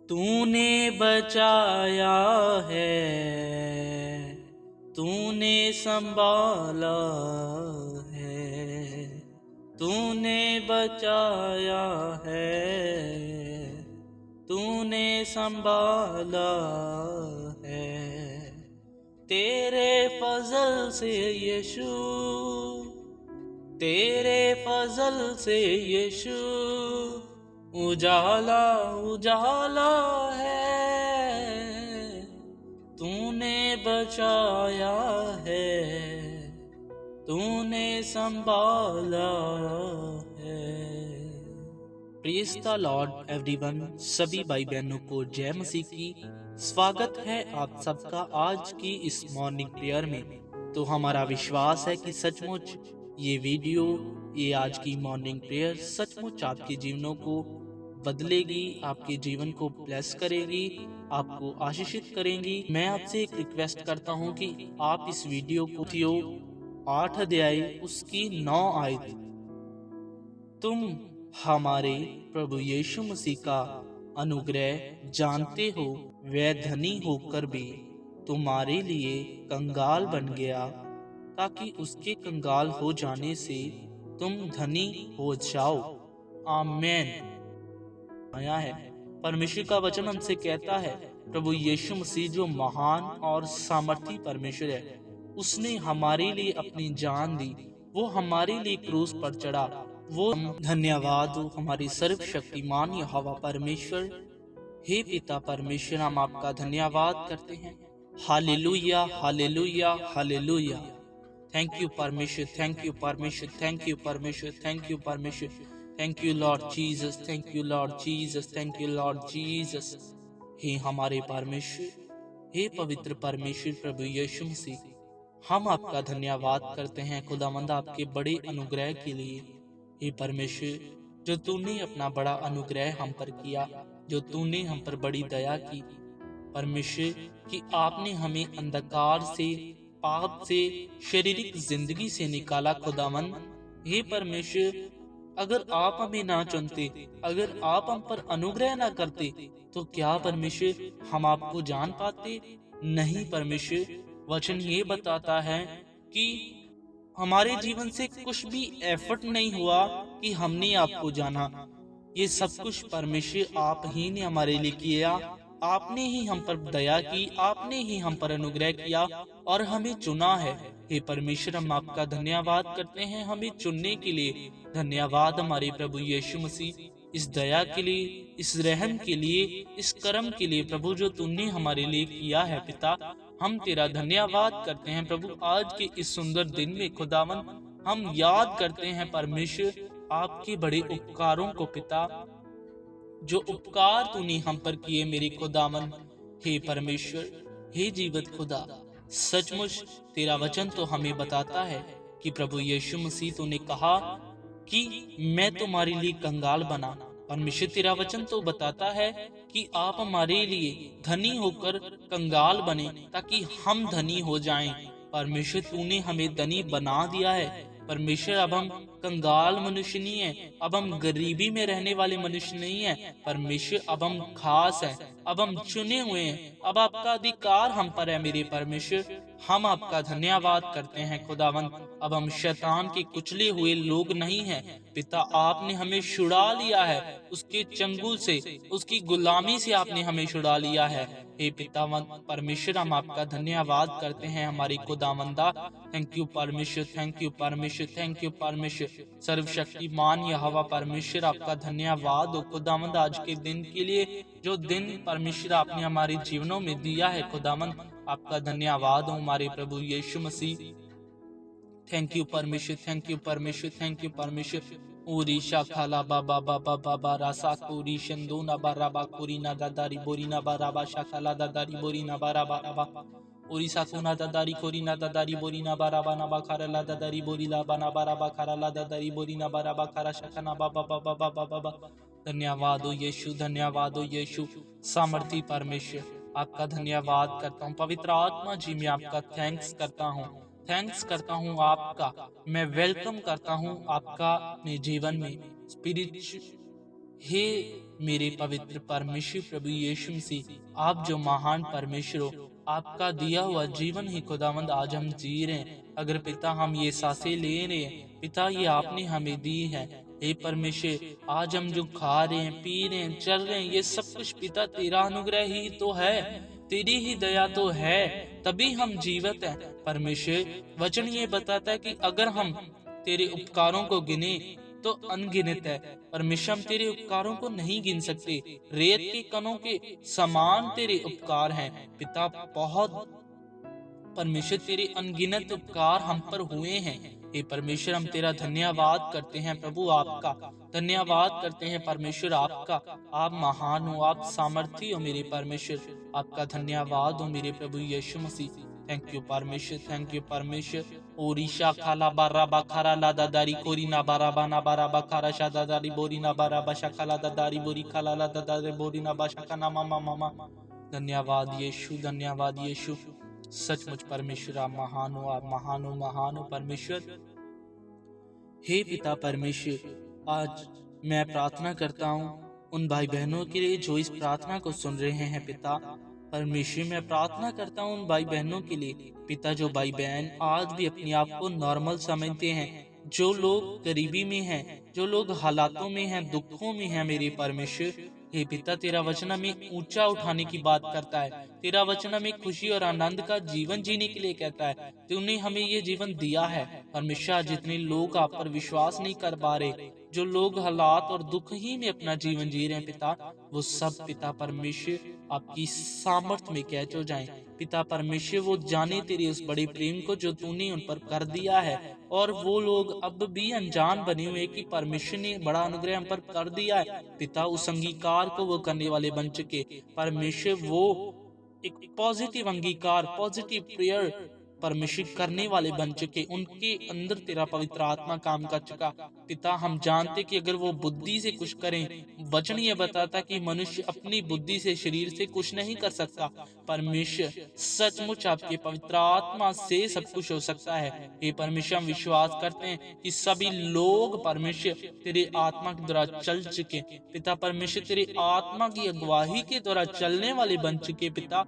तूने बचाया है, तूने संभाला है, तूने बचाया है, तूने संभाला है। तेरे फजल से यीशु, तेरे फजल से यीशु, उजाला उजाला है। तूने बचाया है, तूने संभाला है। Praise the Lord everyone. सभी भाई बहनों को जय मसीह की। स्वागत है आप सबका आज की इस मॉर्निंग प्रेयर में। तो हमारा विश्वास है कि सचमुच ये वीडियो, ये आज की मॉर्निंग प्रेयर सचमुच आपके जीवनों को बदलेगी, आपके जीवन को ब्लेस करेगी, आपको आशीषित करेंगी। मैं आपसे एक रिक्वेस्ट करता हूँ कि आप इस वीडियो को 8 अध्याय उसकी 9 आयत, तुम हमारे प्रभु यीशु मसीह का अनुग्रह जानते हो, वह धनी होकर भी तुम्हारे लिए कंगाल बन गया, ताकि उसके कंगाल हो जाने से तुम धनी हो जाओ। आमेन। आया है परमेश्वर का वचन हमसे कहता है, प्रभु यीशु मसीह जो महान और सामर्थी परमेश्वर है, उसने हमारे लिए अपनी जान दी, वो हमारे लिए क्रूस पर चढ़ा। वो धन्यवाद हो हमारी सर्वशक्तिमान यहोवा परमेश्वर। हे पिता परमेश्वर, हम आपका धन्यवाद करते हैं। Hallelujah hallelujah hallelujah. Thank you परमेश्वर, थैंक यू परमेश्वर, थैंक यू परमेश्वर, थैंक यू परमेश्वर। Thank you lord Jesus, thank you lord Jesus, thank you lord Jesus. हे हमारे परमेश्वर, हे पवित्र परमेश्वर प्रभु यीशु मसीह, हम आपका धन्यवाद करते हैं खुदावंद आपके बड़े अनुग्रह के लिए। हे परमेश्वर, जो तूने अपना बड़ा अनुग्रह हम पर किया, जो तूने हम पर बड़ी दया की परमेश्वर, कि आपने हमें अंधकार से, पाप से, शारीरिक जिंदगी से निकाला खुदावंद। हे परमेश्वर, अगर आप हमें ना चुनते, अगर आप हम पर अनुग्रह ना करते, तो क्या परमेश्वर हम आपको जान पाते? नहीं परमेश्वर, वचन ये बताता है कि हमारे जीवन से कुछ भी एफर्ट नहीं हुआ कि हमने आपको जाना। ये सब कुछ परमेश्वर आप ही ने हमारे लिए किया। आपने ही हम पर दया की, आपने ही हम पर अनुग्रह किया और हमें चुना है। हे परमेश्वर, हम आपका धन्यवाद करते हैं हमें चुनने के लिए। धन्यवाद हमारे प्रभु यीशु मसीह, इस दया के लिए, इस रहम के लिए, इस कर्म के लिए प्रभु, जो तुमने हमारे लिए किया है। पिता, हम तेरा धन्यवाद करते हैं प्रभु। आज के इस सुंदर दिन में खुदावन, हम याद करते हैं परमेश्वर आपके बड़े उपकारों को। पिता, जो उपकार तूने हम पर किए मेरे खुदावन। हे परमेश्वर, हे जीवित खुदा, सचमुच तेरा वचन तो हमें बताता है कि प्रभु यीशु मसीह तूने कहा कि मैं तुम्हारे लिए कंगाल बना। परमेश्वर, तेरा वचन तो बताता है कि आप हमारे लिए धनी होकर कंगाल बने, ताकि हम धनी हो जाएं। परमेश्वर, तूने हमें धनी बना दिया है। परमेश्वर, अब हम कंगाल मनुष्य नहीं है, अब हम गरीबी में रहने वाले मनुष्य नहीं है। परमेश्वर, अब हम खास है, अब हम चुने हुए हैं, अब आपका अधिकार हम पर है। मेरे परमेश्वर, हम आपका धन्यवाद करते हैं खुदावंत। अब हम शैतान के कुचले हुए लोग नहीं हैं। पिता, आपने हमें छुड़ा लिया है, उसके चंगुल से, उसकी गुलामी से आपने हमें छुड़ा लिया है। हे पितावंत परमेश्वर, हम आपका धन्यवाद करते हैं हमारी खुदावंदा। थैंक यू परमेश्वर, थैंक यू परमेश्वर, थैंक यू परमेश्वर। सर्वशक्तिमान यहोवा परमेश्वर, आपका धन्यवाद हो खुदावंद आज के दिन के लिए, जो दिन परमेश्वर आपने हमारे जीवनों में दिया है। खुदावंद, आपका धन्यवाद हो हमारे प्रभु यीशु मसीह। थैंक यू परमेश्वर, थैंक यू परमेश्वर, थैंक यू परमेश्वर। ओरिशा खाला बाबा बाबा बाबा रासा कोरी शंदो ना बाराबा कोरी ना दादारी बोरी ना बाराबा शाखाला दादारी बोरी ना बाराबा राबा ओरिसा कोना दादारी कोरी ना दादारी बोरी ना बाराबा ना बाखारा ला दादारी बोरी ला बना बाराबा खारा ला दादारी बोरी ना बाराबा खारा शाखा ना बाबा बाबा बाबा बाबा। धन्यवाद हो यीशु, धन्यवाद हो यीशु। सामर्थी परमेश्वर, आपका धन्यवाद करता हूँ। पवित्र आत्मा जी, मैं आपका थैंक्स करता हूँ, थैंक्स करता हूँ आपका। मैं वेलकम करता हूँ आपका अपने जीवन में। स्पिरिट, हे मेरे पवित्र परमेश्वर प्रभु यीशु मसीह, आप जो महान परमेश्वर हो, आपका दिया हुआ जीवन ही खुदावंद आज हम जी रहे हैं। अगर पिता हम ये सांसें ले रहे हैं, पिता ये आपने हमें दी है। हे परमेश्वर, आज हम जो खा रहे हैं, पी रहे हैं, चल रहे हैं, ये सब कुछ पिता तेरा अनुग्रह ही तो है, तेरी ही दया तो है, तभी हम जीवित हैं। परमेश्वर, वचन ये बताता है कि अगर हम तेरे उपकारों को गिने तो अनगिनत है। परमेश्वर, हम तेरे उपकारों को नहीं गिन सकते। रेत के कणों के समान तेरे उपकार हैं पिता। बहुत परमेश्वर, तेरे अनगिनत उपकार हम पर हुए हैं। हे परमेश्वर, हम तेरा धन्यवाद करते हैं प्रभु, आपका धन्यवाद करते हैं परमेश्वर आपका। आप महान हो, आप सामर्थी हो मेरे परमेश्वर। आपका धन्यवाद हो मेरे प्रभु यीशु मसीह। थैंक यू परमेश्वर, थैंक यू परमेश्वर। ओरिशा खाला बारा बखारा लादा दारी कोरी ना बारा बाना बारा बखारा शादा दारी बोरी ना बारा बशा खाला दारी बोरी खाला लादा दारी बोरी ना बशा का ना मामा मामा। धन्यवाद यीशु, धन्यवाद यीशु। सचमुच परमेश्वर, आप महान हो, आप महान हो, महान हो परमेश्वर। हे पिता परमेश्वर, आज मैं प्रार्थना करता हूँ उन भाई बहनों के लिए जो इस प्रार्थना को सुन रहे हैं पिता परमेश्वर। मैं प्रार्थना करता हूँ उन भाई बहनों के लिए पिता, जो भाई बहन आज भी अपने आप को नॉर्मल समझते हैं, जो लोग गरीबी में हैं, जो लोग हालातों में हैं, दुखों में हैं मेरे परमेश्वर। हे पिता, तेरा वचन हमें ऊंचा उठाने की बात करता है, तेरा वचन हमें खुशी और आनंद का जीवन जीने के लिए कहता है। तूने हमें ये जीवन दिया है परमेश्वर। जितने लोग आप पर विश्वास नहीं कर पा रहे, जो लोग हालात और दुख ही में अपना जीवन जी रहे हैं पिता, वो सब पिता परमेश्वर आपकी सामर्थ में कैद हो जाएं। पिता परमेश्वर, वो जाने तेरे उस बड़े प्रेम को जो तूने उन पर कर दिया है, और वो लोग अब भी अनजान बने हुए कि परमेश्वर ने बड़ा अनुग्रह हम पर कर दिया है पिता। उस अंगीकार को वो करने वाले बन चुके परमेश्वर। वो एक पॉजिटिव अंगीकार, पॉजिटिव प्रेयर परमेश्वर करने वाले बन चुके। उनके अंदर तेरा पवित्र आत्मा काम कर चुका पिता। हम जानते कि अगर वो बुद्धि से कुछ करें, वचन ये बताता कि मनुष्य अपनी बुद्धि से, शरीर से कुछ नहीं कर सकता। परमेश्वर, सचमुच आपके पवित्र आत्मा से सब कुछ हो सकता है। हे परमेश्वर, हम विश्वास करते हैं कि सभी लोग परमेश्वर तेरे आत्मा के द्वारा चल चुके पिता परमेश्वर, तेरे आत्मा की अगुवाही के द्वारा चलने वाले बन चुके पिता।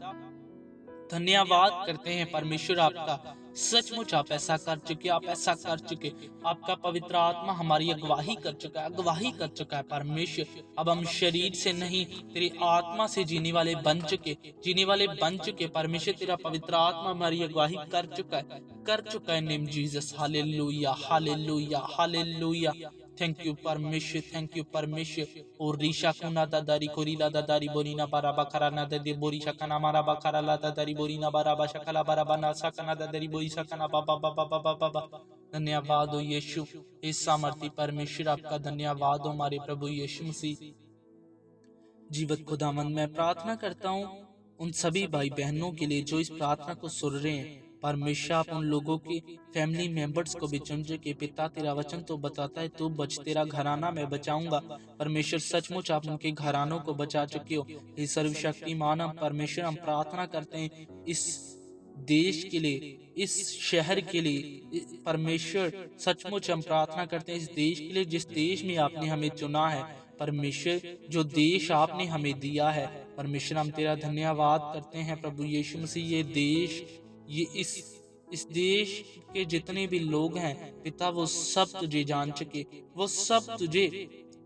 धन्यवाद करते हैं परमेश्वर आपका। सचमुच आप ऐसा कर चुके, आप ऐसा कर चुके। आपका पवित्र आत्मा हमारी अगवाही कर चुका है, अगवाही कर चुका है परमेश्वर। अब हम शरीर से नहीं, तेरी आत्मा से जीने वाले बन चुके, जीने वाले बन चुके परमेश्वर। तेरा पवित्र आत्मा हमारी अगवाही कर चुका है, कर चुका है। Name Jesus, hallelujah, hallelujah, hallelujah. Thank you परमेश्वर, थैंक यू परमेश्वर। और रीशा कुना दादारी कोरी ला दादारी बोरी ना बारा बखरा ना दे बोरी शकना मारा बखरा ला दादारी बोरी ना बारा बशकला बारा बना सकना दादारी बोरी सकना बाबा बाबा बाबा बाबा। धन्यवाद हो यीशु, इस सामर्थी परमेश्वर आपका धन्यवाद हो हमारे प्रभु यीशु मसीह। जीवत खुदामंद, मैं प्रार्थना करता हूँ उन सभी भाई बहनों के लिए जो इस प्रार्थना को सुन रहे हैं परमेश्वर। आप उन लोगों के फैमिली मेंबर्स को भी चुन के पिता, तेरा वचन तो बताता है तू बच, तेरा घराना मैं बचाऊंगा परमेश्वर। सचमुच आप उनके घरानों को बचा चुके हो। इस सर्वशक्तिमान हम परमेश्वर, हम प्रार्थना करते हैं इस देश के लिए, इस शहर के लिए परमेश्वर। सचमुच हम प्रार्थना करते हैं इस देश के लिए, जिस देश में आपने हमें चुना है परमेश्वर, जो देश आपने हमें दिया है परमेश्वर। हम तेरा धन्यवाद करते हैं प्रभु यीशु मसीह। ये देश, ये इस देश के जितने भी लोग हैं पिता, वो सब तुझे जान चुके, वो सब तुझे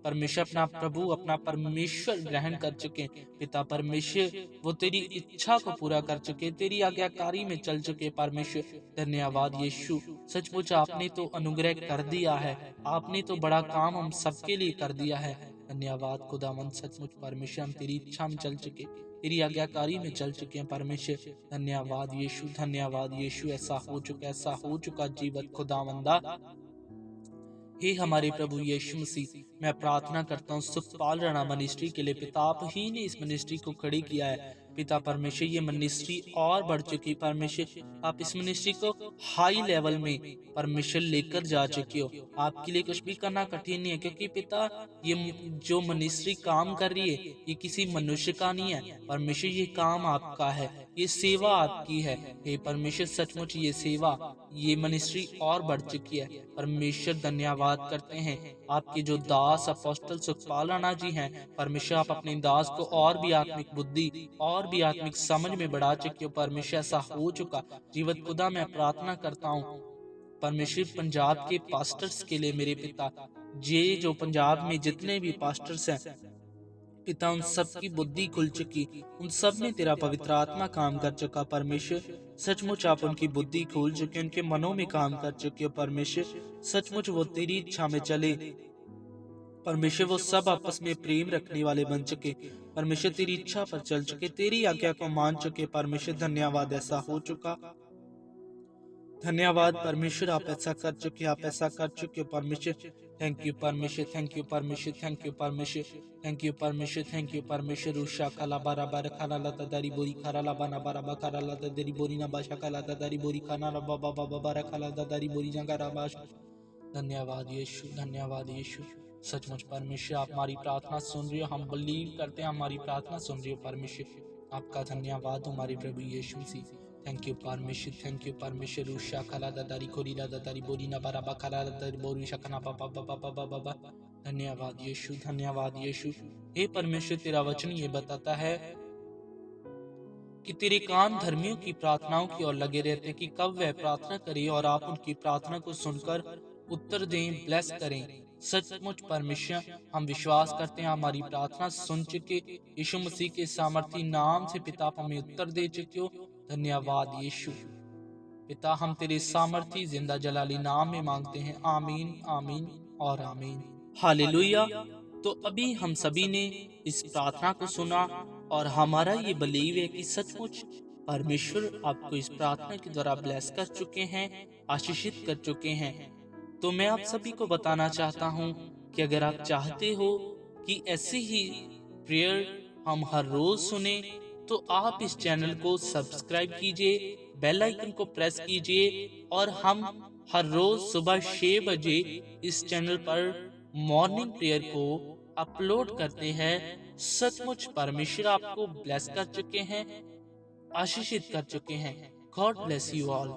परमेश्वर अपना प्रभु, अपना परमेश्वर ग्रहण कर चुके पिता परमेश्वर। वो तेरी इच्छा को पूरा कर चुके, तेरी आज्ञाकारी में चल चुके परमेश्वर। धन्यवाद यीशु, सचमुच आपने तो अनुग्रह कर दिया है, आपने तो बड़ा काम हम सबके लिए कर दिया है। धन्यवाद खुदावंद, सचमुच परमेश्वर हम तेरी इच्छा में चल चुके, तेरी आज्ञाकारी में चल चुके हैं परमेश्वर। धन्यवाद यीशु, धन्यवाद यीशु। ऐसा हो चुका, ऐसा हो चुका जीवत खुदावंदा। हे हमारे प्रभु यीशु मसीह, मैं प्रार्थना करता हूँ सुखपाल राणा मिनिस्ट्री के लिए पिता। आप ही ने इस मिनिस्ट्री को खड़ी किया है पिता परमेश्वर। ये मिनिस्ट्री और बढ़ चुकी परमेश्वर। आप इस मिनिस्ट्री को हाई लेवल में परमेश्वर लेकर जा चुके हो। आपके लिए कुछ भी करना कठिन नहीं है, क्योंकि पिता ये जो मिनिस्ट्री काम कर रही है ये किसी मनुष्य का नहीं है परमेश्वर, ये काम आपका है, ये सेवा आपकी है। हे परमेश्वर, सचमुच ये सेवा, ये मिनिस्ट्री और बढ़ चुकी है परमेश्वर। धन्यवाद करते हैं आपके जो दास अपोस्टल सुखपाल राणा जी हैं, परमेश्वर आप अपने दास को और भी आत्मिक बुद्धि और भी आत्मिक समझ में बढ़ा चुके हो परमेश्वर। ऐसा हो चुका जीवत खुदा मैं प्रार्थना करता हूँ परमेश्वर पंजाब के पास्टर्स के लिए मेरे पिता, ये जो पंजाब में जितने भी पास्टर्स हैं पिता, उन सब की बुद्धि खुल चुकी, उन सब में तेरा पवित्र आत्मा काम कर चुका परमेश्वर। सचमुच आप उनकी बुद्धि खोल चुके, उनके मनों में काम कर चुके हो परमेश्वर। सचमुच वो तेरी इच्छा में चले परमेश्वर, वो सब आपस में प्रेम रखने वाले बन चुके परमेश्वर, तेरी इच्छा पर चल चुके, तेरी आज्ञा को मान चुके परमेश्वर। धन्यवाद, ऐसा हो चुका। धन्यवाद परमेश्वर, आप ऐसा कर चुके, आप ऐसा कर चुके परमेश्वर। थैंक यू परमेश्वर, थैंक यू परमेश्वर, थैंक यू परमेश्वर, थैंक यू परमेश्वर, थैंक यू परमेश्वर। उषा काला बारा बार खाला लता दारी बोरी खाला ला बाना बारा बा खाला लता दारी बोरी ना बाशा खाला दारी बोरी खाना ला बाबा बाबा बारा खाला दारी बोरी जंगा बाश। धन्यवाद यीशु, धन्यवाद यीशु। सचमुच परमेश्वर आप हमारी प्रार्थना सुन रही हो, हम बिलीव करते हैं हमारी प्रार्थना सुन रही हो परमेश्वर। आपका धन्यवाद हमारे प्रभु यीशु मसीह। थैंक यू परमेश्वर, थैंक यू परमेश्वर। उषा खाला दारी कोरी ला दारी बोरी ना बारा बा खाला दारी बोरी शकना पापा पापा पापा पापा। धन्यवाद यीशु, धन्यवाद यीशु। हे परमेश्वर, तेरा वचन ये बताता है कि तेरे कान धर्मियों की प्रार्थनाओं की ओर लगे रहते हैं कि कब वह प्रार्थना करे और आप उनकी प्रार्थना को सुनकर उत्तर दें, ब्लेस करें। सचमुच परमेश्वर, हम विश्वास करते हैं हमारी प्रार्थना सुन चुके, यीशु मसीह के सामर्थी नाम से पिता आप हमें उत्तर दे चुके हो। धन्यवाद यीशु। पिता, हम तेरे सामर्थी जिंदा जलाली नाम में मांगते हैं। आमीन, आमीन और आमीन। हालेलुया। तो अभी हम सभी ने इस प्रार्थना को सुना और हमारा ये बिलीव है कि सचमुच परमेश्वर आपको इस प्रार्थना के द्वारा ब्लेस कर चुके हैं, आशीषित कर चुके हैं। तो मैं आप सभी को बताना चाहता हूँ कि अगर आप चाहते हो कि ऐसे ही प्रेयर हम हर रोज सुने, तो आप इस चैनल को सब्सक्राइब कीजिए, बेल आइकन को प्रेस कीजिए और हम हर रोज सुबह 6 बजे इस चैनल पर मॉर्निंग प्रेयर को अपलोड करते हैं। सचमुच परमेश्वर आपको ब्लेस कर चुके हैं, आशीषित कर चुके हैं। God bless you all.